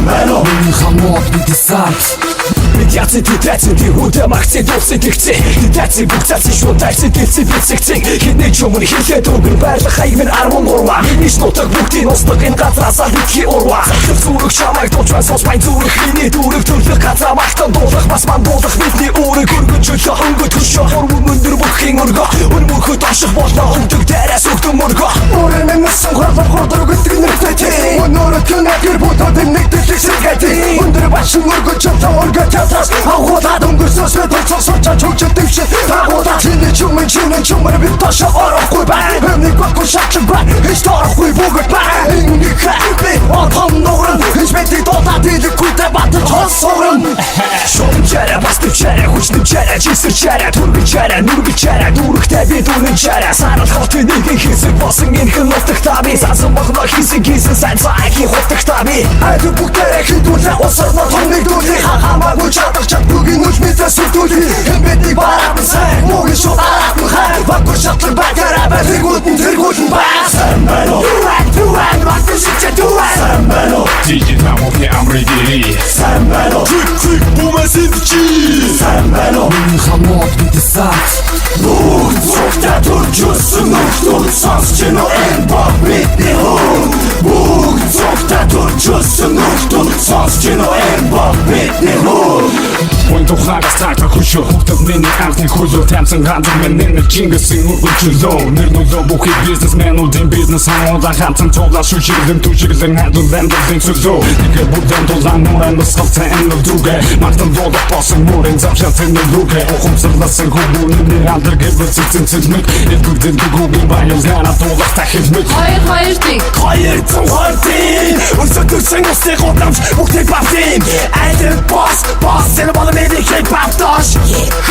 Миний хамоод бидний сант Медиаци тэтаци дэргүүдэ магци дурсын тэгци Тэтаци бүгцаци шуудайци дэлци бэлсэгци Хинэ чумын хэлээд өгөр байрлах хаягмын 13 Миний шнутаг бүгдийн устдаг энэ газраасаа битгий урва Захлах зүрэг чамайг дуулчван сонсмайн зүрэг Миний дүүрэг төрлөх газра махтан дуулах бас мандуулах бидний үүрэг Өргөн чөлөө өнгө төшөө хурмын мөндөр бүххийн өргө Өн мөрхөд ашиг болно өвдөг дээрээс өгдөг мөргө Өөрën нэмсэн хурдав хурдар өгдөг нэртэти Өнөөрөд көнэт гэр бүтод нэгдэлэг сэргэти Өндөр башин өргө чөлөө өргө театрас Агуудад өнгөрсөс мэдэлцэн сочаа чөлчөд дэвшээ Агуудад чиний чумэр бит ташаа орохгүй бай Нэг баггүй шатчин бай Хич торохгүй бүгд бай Ингээ хэпи отом ногрын Хич бэти дотаа дэлэхгүй тэ батж хосорын Шумчаря бастывчаря хүчнэмчаря чисэрчаря Түргичаря нүргичаря дүүрэгтэй бид үнэнчаря Сарал хотын нэгэн хэсэг босон энхэн нутагтаа би Сасан бохно хийсэн сайн цаагийн хутагтаа би Айдэр бүгдээрээ хидүүлээ усарна тоннэгдүүлээ Хамаагүй чадах чадгүйгийн нүч мэдээ сүрдүүлээ Хэмбэдийг бараабын сайн муугийн шууд аратны хай Баггүй шатлар байгаараа тэргүүлэн бай Сайн байна вақтын шичээ дүүэн Сайн байна Дижитамовны амрыдери Сайн байна Чик бумасинчи Сайн байна Миний хамоод бидний сант Бүгд цогтаа төржүүлсэн нөхдөд сонсч нөө энэ баг бидний хөө Бүгд цогтаа төржүүлсэн нөхдөд сонсч нөө энэ баг бидний хөө When тухнагаас тартах хүшөө Хөгтөд миний анхны хөлөө Тамсан ганцар мен чингэсэн үргэлжлөө Нэр нөлөө бүхий бизнесменүүдийн бизнес хамуудан хамтсан туулаа шүшиглэн түшиглэн хадулан дэрдэн цөлөө Нэгэ бүрдэн тулан муран нысгалцан энэв дүгэ Мартан дуудах босон мурын завшалцэн нүгэ Ухумсарласан хубүүний андэр гэвэлцэн цэлмэг Эдгүгдэн дүгүүгийн баялгана туулах тахилмэг 200 тим Өсөдөрсөн усны гудамж бүгдийг бавтим Айдэн бос сэр болон Медикей паптош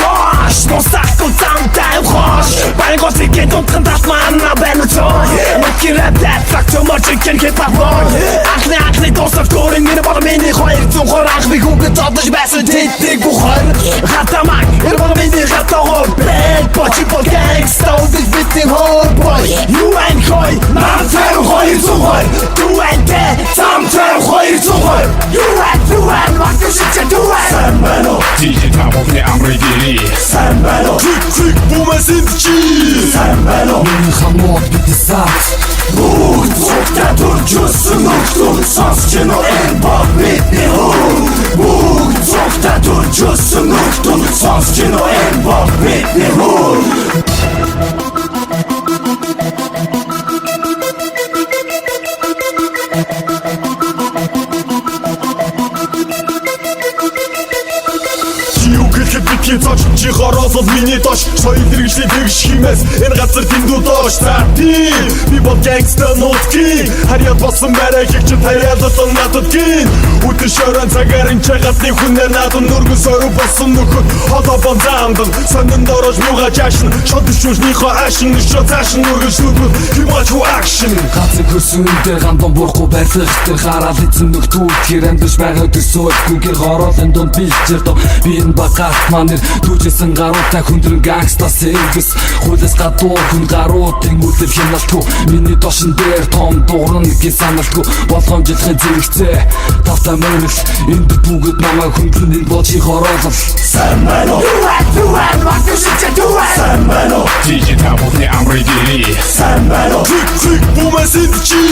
Хош, мостаку цамтай хош Баргоси кен тунтхан татмана бэнутой Мөки рэпдэ факту мочикен хипапон Ахны достав корин мине болон миний 200 хорах би гугэ тодож байсан тэтдэг бухар Хатамак, эр болон миний хатагор Бэд бочи бол гэнгста Удих битин хорбой Юэн хой, намтай 200 хой Дуэнтэй, цамтай 200 хой Юэн, вакту шичэ дуэн Сайн байна Дижитамовны амрыдери Сайн байна Чик бумасинчи Сайн байна Миний хамоод бидний сант Бүгд цогтаа төржүүлсэн нөхдөд сонсч нөө энэ баг бидний хөө Бүгд цогтаа төржүүлсэн нөхдөд сонсч нөө энэ баг бидний хөө Битгий цоч чи хороолол миний дош Соёл хэрэгжлийн тэгш химээс энэ газар дэндүү доош За би бол гэнгста нутгийн Харьяат болсон мэрэ хэгчэд харьяалал надад гин Үтэн шорон цагаар энэ чагатны хүнээр надад нүргэн сору болсон нөхөд Холоо бонзаамдан сонин дорож мууга жашин Шодж шүүжнийхөө ашин Шо цаашин нүргэн шүдгүүд химачу акшн Ганцын хөрсөн дээр гандон бурахгүй байрлах тэр хараад эзэн нөхдүүд Тэр амьдш байгаа төсөө гүгээр хороолын дунд бэлчэр доо Би энэ багаат манэр Түжсэн гаруутай хүндрэн гангста сервис Хуулиас гадуур хүн гаруудын үлэв хяналтгүй Миний дошин дээр том дууран гэ саналтгүй Болгоомжлохын зэрэгцээ Тавтай мэнэл Энд бүгд намайг хүндрэн энэ бочи хороолол Сайн байна Юэн, вактын шичээ дүүэн Сайн байна Дижитамовны амрыдери Сайн байна Чик бумасинчи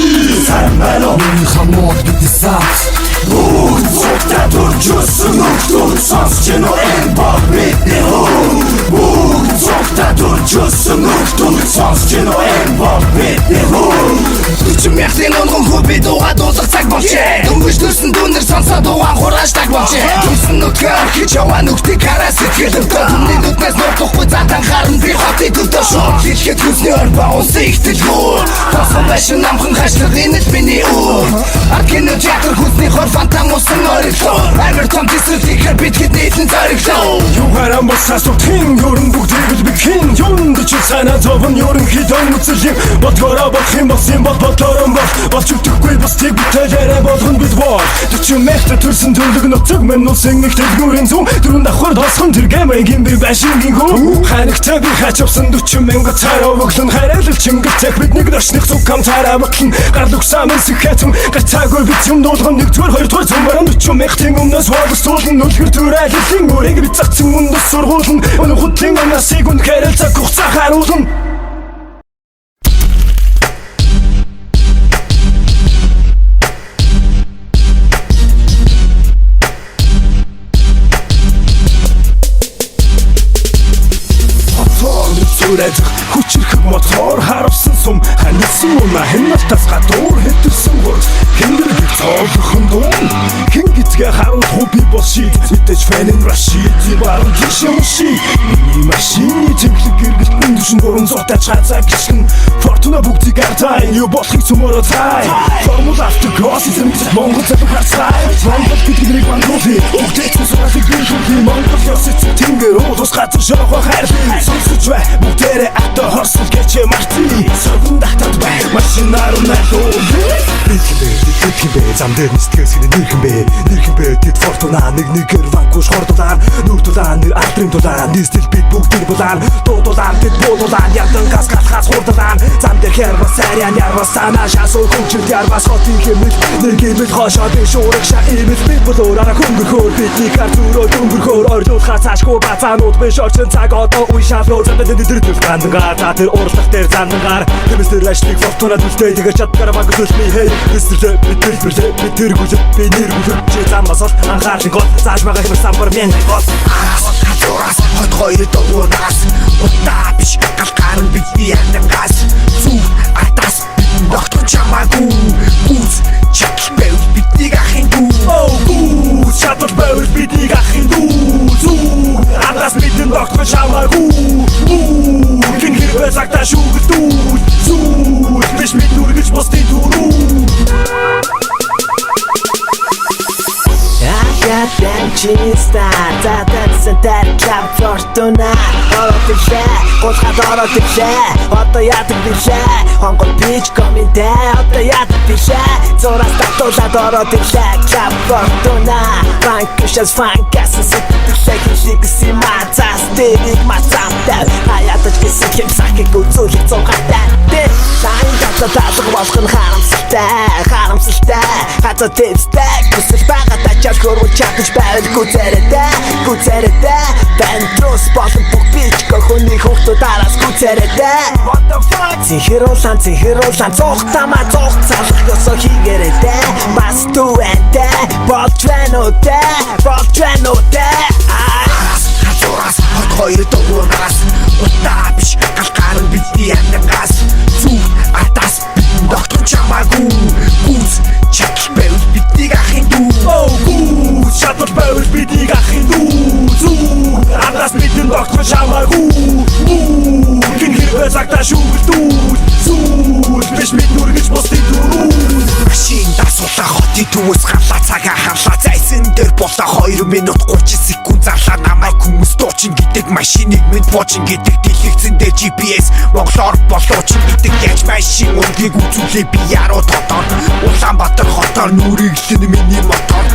Сайн байна Миний хамоод бидний сант Бүгд цогтаа төржүүлсэн нөхдөд сонсч нөө энэ баг бидний хөө Бүгд цогтаа төржүүлсэн нөхдөд сонсч нөө энэ баг бидний хөө Үчим яхлын онгон хөө би дуугаа дуулах цаг болчээ Дөнгөж төрсөн дүүнэр сонсоо дуугаан хураштаг болчээ Төрсөн нүдгээр хич яваа нүхтийг хараа сэтгэлэмтөө Түмний нүднээс нуухгүй затан харан би хотыг өвдөө шууд Хэлэхэд хүсний орба унсан ихтэлгүй Тосон байшин намхан хашлаг энэ л миний үр Арт кино театр хүсний хор фантам усан ориглоо Амар том тисэлтикэр битгэд нийтлэн зориглоо Югарам босаас утхин yorun бүгдийг л битгин Юунд ч санаа зовн yorun хитэн үцэл Бодгороо бох юм болсон бот торон болж өгдөхгүй бас тийг бүтээлээрээ болгоно бид боо 40 мягта төрсөн төлөг нутаг мэн улсын нэг дэлгүүрийн зүүн дөрөв давхар тосхон тэр гэмэгийн би башингийн хүү ханагтай би хачвсан 40 мянга цараа өглөн харайлал чингэрчэх бидний дашных зүг камтараа батлан гал өгсам сэхэтэн гацаагүй бид юм дуулган нэгдүгээр хоёрдугаар зүүн 40 мянгатын өмнөөс боловсруулан нүлгэр төрөлөлийн өрийг бид загцсан үндэс сургуулна өнө хутлын анасыг үнэхээр цаг хугацаа харуулна хүчрэх мотор харавсан сум ханилсан уна хэнэлтас гадуур хэтэрсэн хурц хингэрэг цоолхон дуун хин гизгэ харуул хобби босшид зэтэж фэнэн рашид баран кишэн ши миний машины тэмхлэг гэргэлтэн дүшин дуран зуртаа чацаа гიშгэн фортуна бүгдийг артай юу болохыг цөмөрө цай формула автогос эзэмж монгол зөв харцай монгол гэдгийг бандуулъя бүгдээ цэцэрлэг бишүүл монгол ёсч тэнгэр уус газар шоохо хайрлаа сонсож бай бүгдээрээ ата хорсол гэч марти согон дахтад бай машинаар унахуу Нэрхэмбэ зам дээр нистгэс хинэ нэрхэмбэ тэд фортуна нэгээр ванкуш хордулаар нүр дулаан нэр алдрын дулаан нийслэл бид бүгдийг булаан дуудулаан тэд буулулаан ядан газ галхаас хурдулаан зам дээр хэрвас сарян ярвас санаа шасуу хөвчл ярвас хотын хэмэл нэгэмэл хошоо би шуурах ша имэл би булуураа хөнгөхөөр бидний картуроо дөнгөрхөөр ордуулахаа цаашгүй бацаанууд биш орчин цаг одоо үе шалуу зам дээр дэрдэл гандангаа та тэр уурлах дээр зандангаар тэмэстэр ажлыг фортуна дүлтэй тэгэр чадгаар баг төлмий хэй Мистер бид тэр гүлэд би нэр гүлэд чи замаас ол анхаарлын гол зааж байгаа хэвээр самбар мянган гол хатураас хот хоёр дөрвөөс утаа биш галгаарн бидний яндангаас зүг атас доктор чамаагүй гүз чак бэв биднийг ахын дүү гүз чатал бэв биднийг ахын дүү зүг атас бидний доктор чамаагүй гин хэрвээ цагтаа шүүгэл дүү зүг биш бид нүргэж босдын түрүү Чиста, that's a dead club fortuna. Оротишээ, гулхад оротишээ. Одоо яадаг бишээ. Хонгол бич коминтэй. Одоо яадаг бишээ. Зураас татуулаад оротишээ. Club fortuna. Фанкшас фанкас сэтгэлээ хилэгси мацаас дэрийг мацамтай. Хаятаж гэсэн хэмсахыг үзүүлэх цугатай. Сайн таталдаг болох нь харамсалтай. Хацаа төвстэй. Хүсэл байгаа тачаал хөрвөл чадаж байвал гүцэрэдэ Бэнтрос болон бүх бичгөө хүний хүүхдүүд араас гүцэрэдэ Цэнхэрүүлэн цухтамаа цух цалах ёсоо хийгэрэдэ Бас түвэнтэ болж байна үү Хазураас хот хоёр дөрвөөс утаа биш галгаарн бидний яндангаас зүг атас бидэн доктор чамаагүй гүз чак бэв биднийг ахын дүү Шатал бэвэл биднийг ахын дүү зүг атас бидэн доктор чамаагүй гин хэрвээ цагтаа шүүгэл дүү зүг биш бид нүргэж босдын түрүү машин дасуулаа хотын төвөөс гарлаа цагаа харлаа зайсан дээр болоо 2 минут 30 секунд зарлаа намайг хүмүүс дуучин гэдэг машиныг минь буучин гэдэг дэлгэцэн дээр GPS монголоор болоочин гэдэг яаж машин өнгийг үзүүлээ би яруу дотор Улаанбаатар хотоор нүрэглэн миний мотор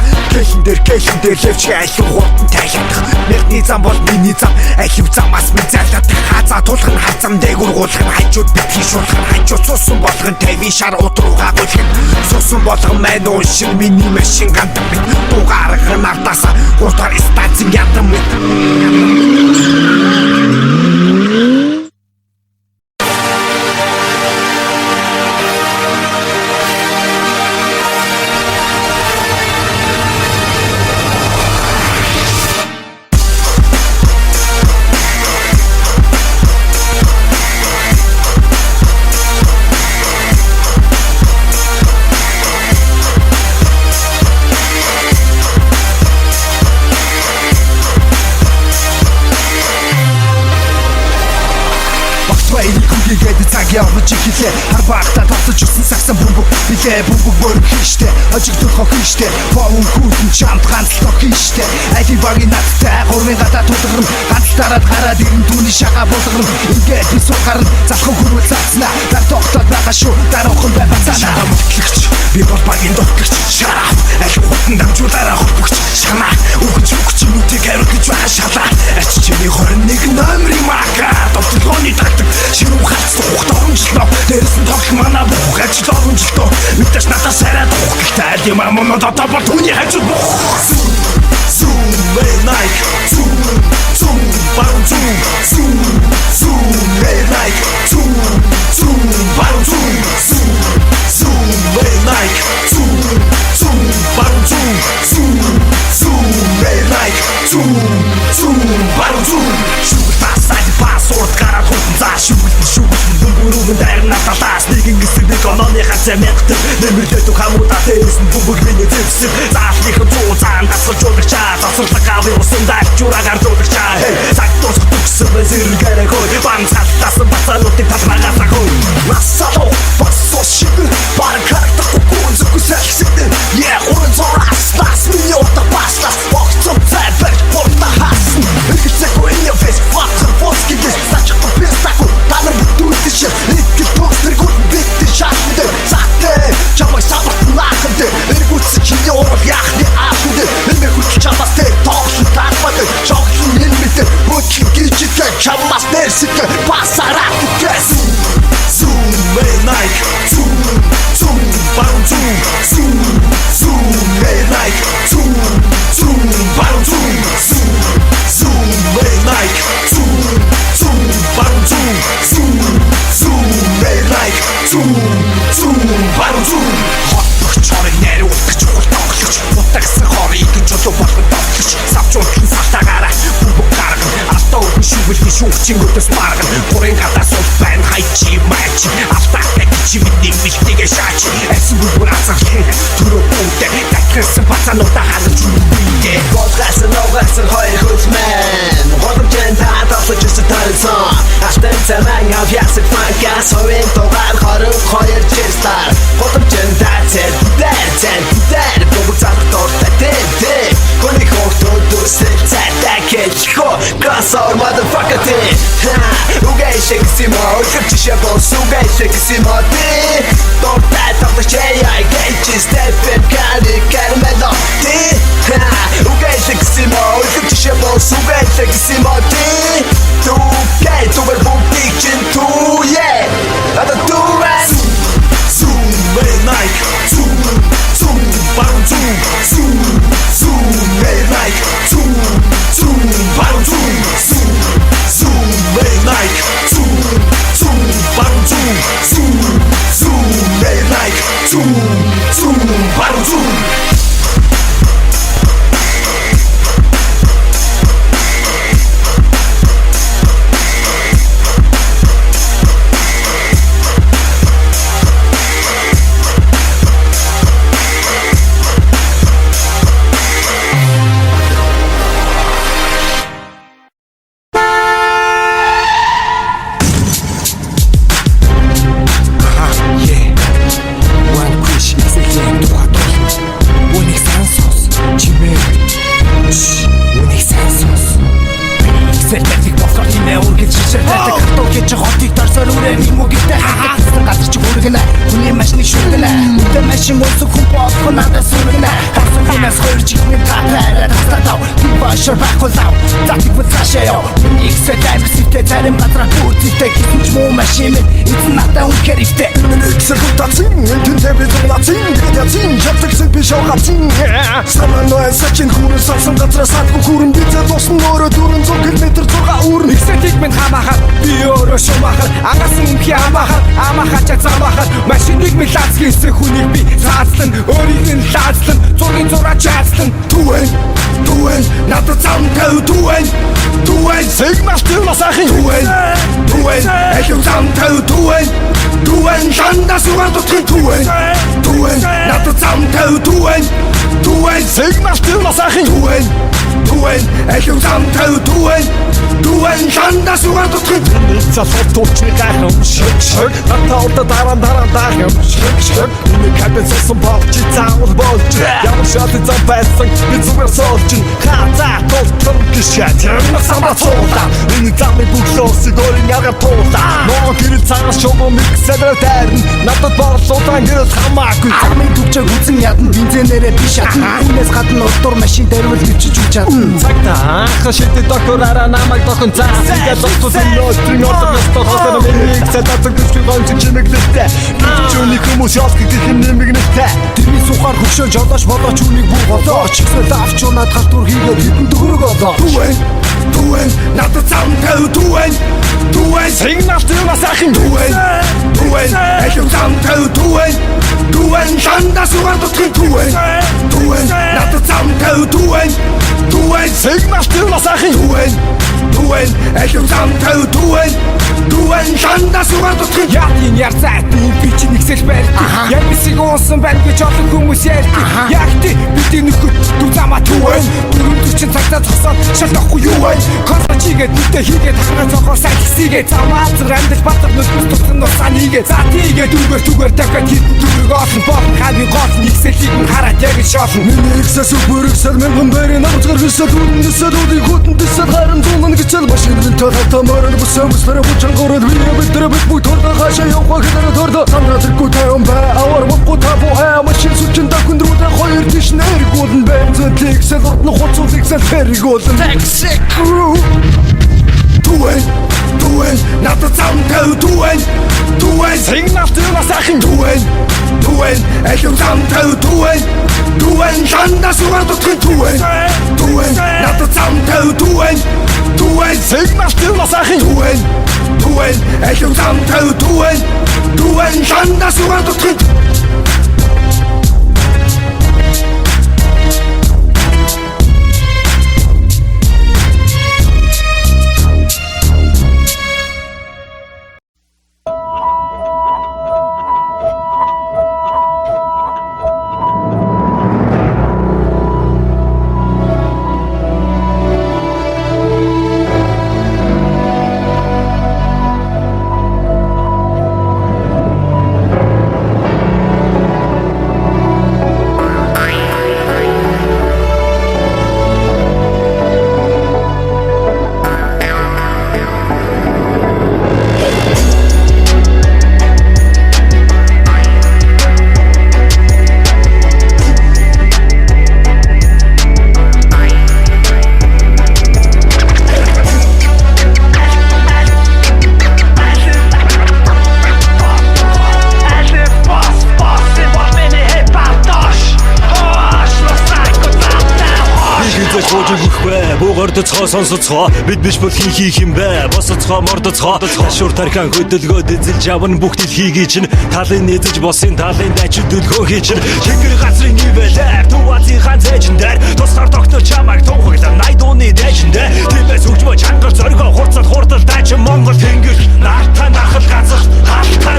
Кэхин дээр левчгээ айлын хурдан тайлах Мэрдний зам бол миний зам айлв замаас минь зайлаад хазаа тулах нь хазам дээгүр гуулах нь хажууд битгий шуулах нь хажууд суусан болгон 50 шар удруугаа гуулах суусан болгон мань уушин миний машин гандан бит дугаар ханартаса гуртар станцын яндан бит Тэгээд цаг явж ихлээ хар багта тогтож өгсөн сагсан бөмбөг билээ бөмбөг мөр хийштэй ажигдах хохиштэй боон хүүтэн чамд ганц хохиштэй айди багийн надтай гурван гадаа тулгарна ганц дараад гараад ирэн түүний шага болгоно ингээд би сухарна залхуу хөрвөл цацна нар тогтоод байгаа шүү дараахан байгаа цаана мөтлөгч би бол багийн докторч шараа аль хутан дамжуулаараа хөвгч шанаа өгч нүтийг хариуж байгаа шалаа ач чимээ 21 номерын мака доктолгооны тактик ширүү хац тухт оромжлоо дээрс нь тоглох мана бүх ажил оромжлоо мэдээж надад сараад ухтай юм амнууд одоо бол түүний хажууд бүх Zoom, Nike, Zoom, Baron Zoom, Nike, Zoom, Baron Zoom, Nike, Baron Zoom, Nike, Baron Шүүл тасаад пассворд гараад хутан заа шүүл бөмбөрүүн дээр наталаас нэг ингэсдэг онооны хацаа мягтэр нэмэрлээд хамуудаа дээрс нь бөмбөг миний зэвсэг заалных зузаан тасалжуулагч тасалдаг ави усандаа чураагаар дуулагч цаг тусгсан зэрэгээрээ хой банцалтаас бацаануудыг талмагаас хой насало бассос шиг баркарта кукун зүгсэлсэдэ я уран зурас нас миний утга баслас богцом цайбер порта хасан ихсэко in your face фактор фоскидэ сачхо пистако танар бүтүүлж нэг постэр гүн бит шахмд цатэ чамай сабарт нахмд эргүүц чиний урал яхны аахд энэ хүч чамаас тэ тоогш таахмад чогсон нэлмэт бүч гिजिтэй чамаас нэрсэт пасараа гэс Zoom Nike Zoom Baron Zoom Nike Zoom Baron Zoom Nike Zoom Baron Zoom Nike Zoom Baron Хот чорыг нэриулж тоглож утагсан хорыг жолоо болох тоглож савчуулсан сартагаараа бүгд гарган автоо шүүл шүүгчингөөс марган бүрэн гадаас байна хайчи матч автаа чи бидний бэлтгээ шаач эсэм бүр асахын түрүү бүгд таксан бацаануудаа хадаж үгүй Podcast ногоцсон хоёр хөлмэн Годомжэн тааталж өсөлтөрсөн Астан цаман авьясаг фанкас Ховын тугаар 22 чистар Годомжэн таатсэр Дэр бүгд цааталтай дэ Гони хохтод дүсэл цаатай кэчхо Гасор motherfucker дэ Угай шексимо Өчөчшэ бос угай шексимо дэ Дортай тогтож яй гэйч степен кали кармедо дэ Угай шексимо Өчөчшэ бос угай шексимо дэ Тугай тубер бумпик чин туе Ада туе Zoom Nike Zoom Baron Zoom Nike Zoom Baron Zoom Nike Zoom Baron Zoom Nike Zoom Baron Машин өсөх хүн болох надад сүргэнэ Хасан хүнээс хөрж ихний татаараа тастатав Би башар байхгүй лав Затыг бүл цаашаа яв Миний ихсээ таймсивтэй зарим газраа бүртэлтэй Хитэн ч муу машин минь эзэн надад үнэхээр ихтэй Миний ихсээ хүтацин Энтэнтэй би зугнацин Гэдяцин Чавтагсыг би шоугацин Саманоэ сачин хүрэн салсан газраа садгүй хүрэн Бицээ тусн өөрөө 400 км 6 үрэн Ихсэтийг минь хамахад Би өөрөө шумахад Ангасан үнхи амахачаа замахад Машиныг минь лацгийсэн хүнийг би Цаацлан, өөрийг нь лаацлан Зургийн зураа чаацлан Түүэн, надад зам тавь Түүэн, сегмалтын масахын Түүэн, элүү зам тавь Түүэн, ландаа сугаар дутхын Түүэн, надад зам тавь Түэн Сигнал төвнөөс ахын Түэн Эхлэн зам тавь Түэн Шандаа сугаар дутгын Залхуу туучны гайхам Шик Натаалда дараа даахам Шик Миний кабин сосон болч заавал болж Ямар шатын зам байсан би зүгээр соолч Хазаа толтон гişät Ямар самбар цуула Миний замыг бүглөөсөг өөрийн яга туула Ноо гэрэл цаас шомо миксэдэр тайрн Надад борлуудан гэрэл хамаагүй Замын төвчөг үзэн ядна бензинээрээ биш ядна Үүнээс гадна улдуур машин дөрвөл өвчиж үч чадна Цагта анх шийдэ доктораараа намайг дохон цаас Ингээд олцсон нөөтрийн ордоноос тоосоо миний цадацэг дэвчгүй гонч чимэглэлтэй Чүний хүмүүс ялт гэх юм нэмэгнэлтэй Тэрний сухаар хөвшөө жолооч болооч үнийг бүх болооч Ихсэл авч унаад халтур хийгээд хитэн төгрөг олоо Түэн надад зам тавь Түэн Сигнал төвнөөс ахын Түэн Эхлэн зам тавь Түэн Шандаа сугаар дутгын Түэн надад зам тавь Түэн Сигнал төвнөөс ахын Түэн Эхлэн зам тавь Түэн Шандаа сугаар дутгын Яагийн ярцаа тийм би чи нэгсэл барьдаг Яг бисиг унсан байна гэж олон хүмүүс ярьдаг Яг тий бидний нөхөд дүү замаа түвэн 440 цагтаа зогсоод шалтахгүй юу вэ Консочигээд нүдэ хийгээд хахраа цохоор сайн хийгээд замаа зэр амдал батар нүдс тусан нусаа нийгээд За тийгээд түгээр дахиад хит дүрэг олон бол хааны гол нэгсэлийг нь хараад яг шоолно Миний ихсэс бүрэгсэл мянган байрын намцгар хэсэд үндэсэд үдий хүтэндэсэд харин зунан гэцэл машинын тахата морон бүсэмслэр бүчангород вие битрэ бит бүт торда хашаа явах хэрэг торда самраа тэргүй тайван бай авар бохгүй табу машин сүчин дакундруудаа хоёр тиш нэргүүлэн бензин тэгсэл урдны хуцууд тэгсэл тэргүүлэн Taxi crew Түэн надад зам тавь Түэн Сигнал төвнөөс ахын Түэн Эхлэн зам тавь Түэн Шандаа сугаар дутгын Түэн надад зам тавь Түэн Сигнал төвнөөс ахын Түэн Эхлэн зам тавь Түэн Шандаа сугаар дутгын Буугардцоо сонсоцгоо бид биш бол хийх юм бэ босоцгоо мордоцгоо шур тархан хөдөлгөөд эзэлж аван бүх дэлхийг чинь талын нэзэж босын талын дайч дөлгөө хийчин Тэнгэр газрын нивэлэр туwазын хан зэжиндэр тусгаар тогтно чамайг тунхаглан найдууны дэжиндэ тиймээс хөгжмө чангар зоргоо хурцал хурдал дайч Монгол тэнгэр наартаа нахал газар халтаа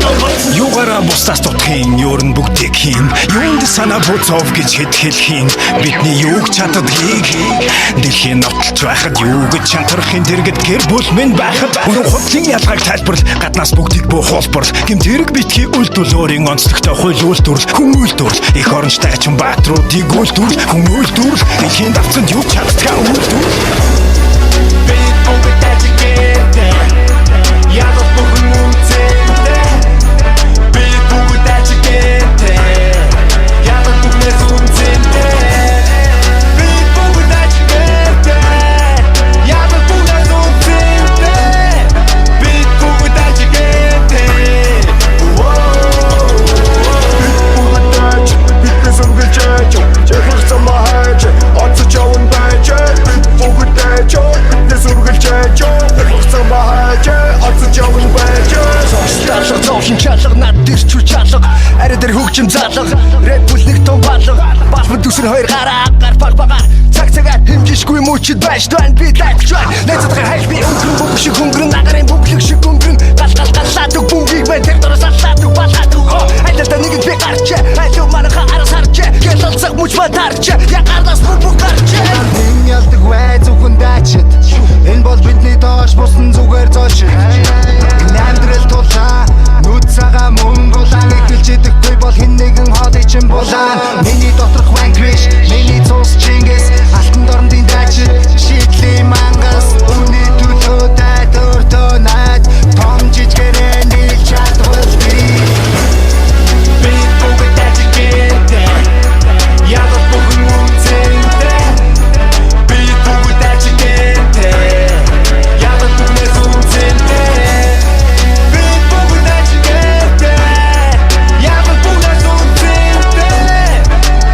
Юугаараа бусдаас дутхийн ёрн бүгдийг хийн юунд санаа буцов гэж хэд хэлхийн бидний юуг чадад хийг дэлхийн нотолж байхад юу гэж чантрахын дэргэд гэр бүл минь байхад өрөө хутлын ялгааг тайлбарл гаднаас бүгдийг буу хуулбарл гэм зэрэг битгий үйлдэл өөрийн онцлогтой хууль үйлдвэрл хүн үйлдвэрл их орончтой ачин баатруудыг үйлдвэрл хүн үйлдвэрл дэлхийн давцанд юу чаддгаа үйлдвэрл бид бүгд ажигтэй яг бүхэн үнцэнтэй бид бүгд ажигтэй яг бүхнээс үнцэнтэй хөгжим заалга Red Bull нэг том балга Балбад үсэр хоёр гараа гар багаар цаг цагаар хэмжишгүй мөчд байж тань би лайфч найзадгаа хайл би өнгөрөн бүх шиг хөнгөрөн нагарын бүглэг шиг өнгөрөн галаад үг бүмгийг мэн тэр дөрөс алаад үг балаад үг айлда нэгэн би гарч айлуу манаха араас харж гэлэлцэг мөч матарч идэхгүй бол хэн нэгэн хоолой чин булаан миний доторх вангвиш миний цус чингэс алтан дорндын дайчин шийдлийн мангас үний төлөө тайтөртөө найд том жижигэрээ нэг чадвал би бүгд дайчигтэй ядаж бүхэн үнцэнтэй би бүгд дайчигтэй ядаж бүхэн үнцэнтэй би бүгд дайчигтэй ядаж бүхэн үнцэнтэй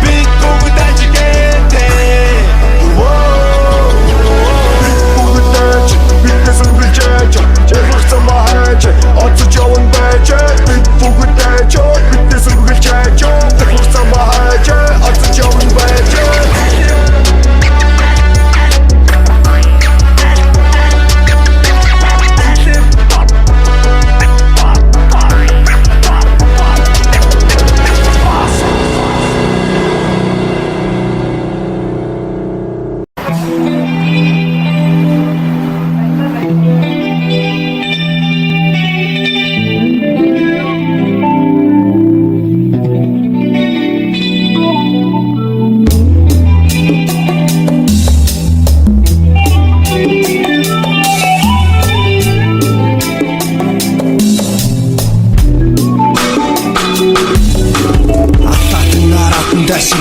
би бүгд дайчигтэй бүгд дайч биднес үргэлжээж чэрхэх замаач оцож явна байж би бүгд дайч биднес үргэлжээж чэрхэх замаач оцож явна байж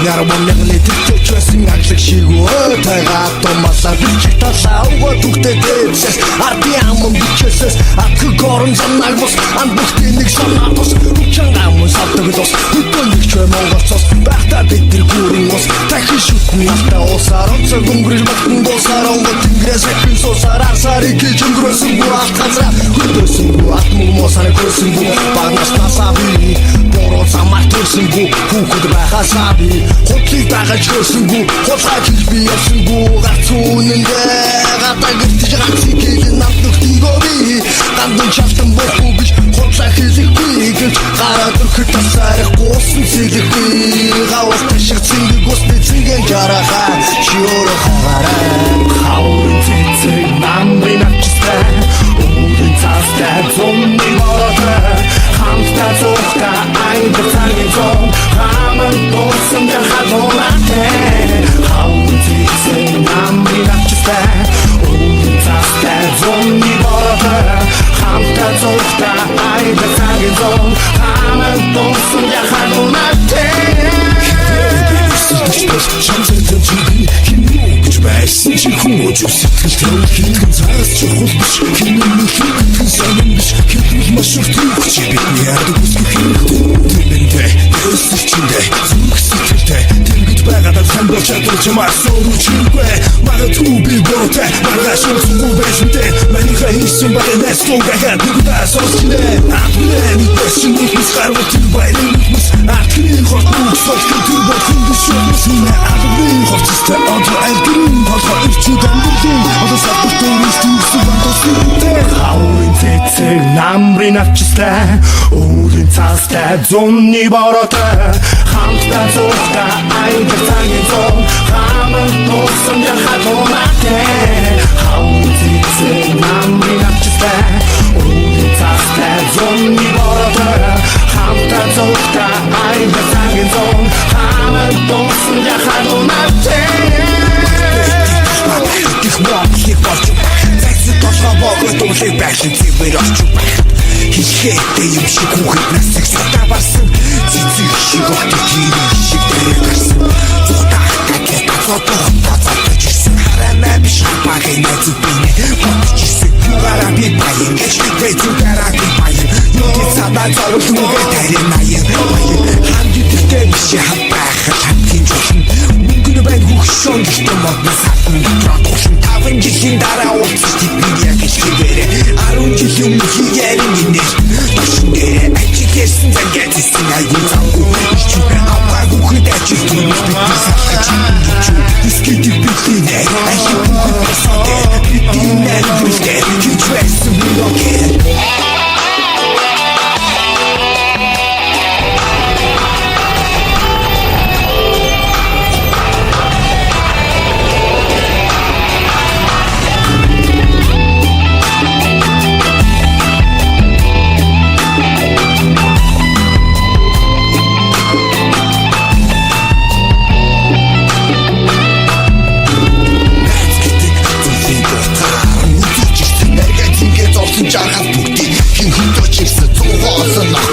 Яра монягны төвчөөсөн аглаг шигөө тайгаа томасаа бичиг талааваа түгтээ дэвсэс арди аман бичээсэс атгы горон замнаг бос анбухтын нэг санаатос үчангам савдагдос үтөнг чөө монголцос бахта битэр гүрэн ус тахи шүтэн алта усаар онцог өнгөрөж батн босаар онгод тэнгэрээс хэвэн суусаар арсарыг гэж өнгөрөөсөн бүү алт газра хөдөөсөн бүү атмуу мосаар көрсөн бүү багнаас насаби бороо замаар төрсөн бүү хүүхэд байхасаа би хотлыг дагаж хөрсөнгүү хотлаач би явсангүү гарц үнэндээ гадаа гэртэж ганцыг гэлэн намт нөхтийгөө би гандун шалтан бохгүй гэж хотлаа хэлэхгүй гэж гараа дөрөхөд тасарах гуусан сэлэхгүй гавал ташиг цэнгэг усны цэнген жарахаа шиөрө хараа хаурын цэцэг намрын авчистай үүдэн цаастай зумны бороо хамтаа зуухта айдэр цагийн зон хаман дуусан хатуураатай хаурын цэцэг намрын авчистай үүдэн цаастай зумны бороо хамтаа зуухта айдэр цагийн зон хаман дуусан хатуураатай шамсэртэн чүгэн хинүү гэж байсан чи хүмүүж сэтгэл төрөл хингэн цаас чухал биш хинэн нүхэгэн санан биш хингэн маш өртөг чи бидний ярдаг үсгэх хэрэгтэй тэмэндэ өсөх чиндэ зүрх сэтгэлтэй тэргэж байгаадаа сан болж чадвар чамаас өөрчлөхгүй магадгүй би бортой маргааш өсгөө байшинтэй манийха хийсэн багын нэслугагаа бүгдээ сонсчинэ ахмэн дэсэн нүхс гарвал тэр баярын нүхс ахмэн хортнуг сошгүй тэр бодхон биш Сина агны хоцтой одоо альгэрэн толгой өвчүүд амберлин одоо савтар туристик бантостой хаурын цэцэг намрын авчистай өвлийн цаастай зумны бороотой хамтдаа зуухта айдэр цагийн зон хаман дуусан хатуураатай хаурын цэцэг намрын авчистай өвлийн цаастай зумны бороотой хамтдаа зуухта айдэр цагийн зон хаман дуусан хатуураатай их модных болж зайцад толгой богой дуулыг байхын цэвэр орчих байх хичээтэй юм шиг хүүхэд насыг сатаа барсан цэцэг шиг огт гэрэг шиг дээрээ гарсан зүгтаахтай тацаатаж ирсэн хараа биш багын найзууд бинэ бодож ирсэн юугаараа би баян гэж фэйсбүүкээрээ би баян ёо цадаа зовлонгүй тарин аян ханд идэхтэй биш хапаах хатгийн жолн мөнгө бай хөгшөн гэхдээ модны сатан дотроошин 5 жилийн дараа уулзч тэдний яг шивэрэ 10 жилийн өмнө хийгэрэн гинэ тошин дээр ажиг хийсэн зангаа зэсэн айгүй завгүй чи аваагүй хөдөөч түүнээс бидний сахаж дискэт битнэ ажиг бүхэстэй бидний нэрвэлтэй чичвэсэн бүлогэр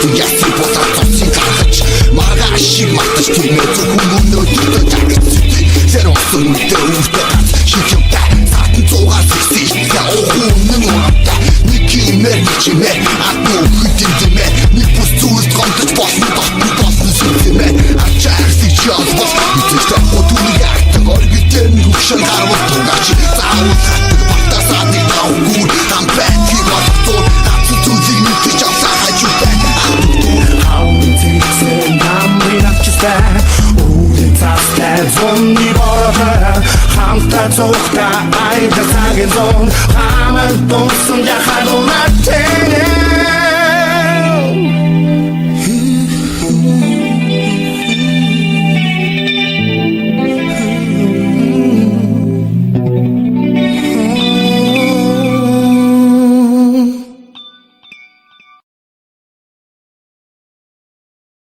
Хатан ясыг бодоод цоцыг гаргаж маргааш шиг мартаж түмээ зөвхөн өнөөдөртөө тагцдаг тэр осон үедээ өвдөө шиг юмтай саатан зугаар зэгсээ охуунын урамтай нэг юмэр чимээ атуу хөтөн димээ нэг бүс зүйлд гомдож болсон дотны сүлэмээ ачаарсыг чаас бас үтэжтэй хотууны ягтаг оргитэн хөвшин гарвал тугаач заавал хатдаг бартасаад нэг тавгүүр хамбайт хийг олгоцоор хатсан зүйлийг мэдэж авсаа хажуутай хаун зэгсэн намрын авчистай үүдэн цастай зонны бороо хамтаа цогта айда цагэн зон хамт донсон яхад унатэнэ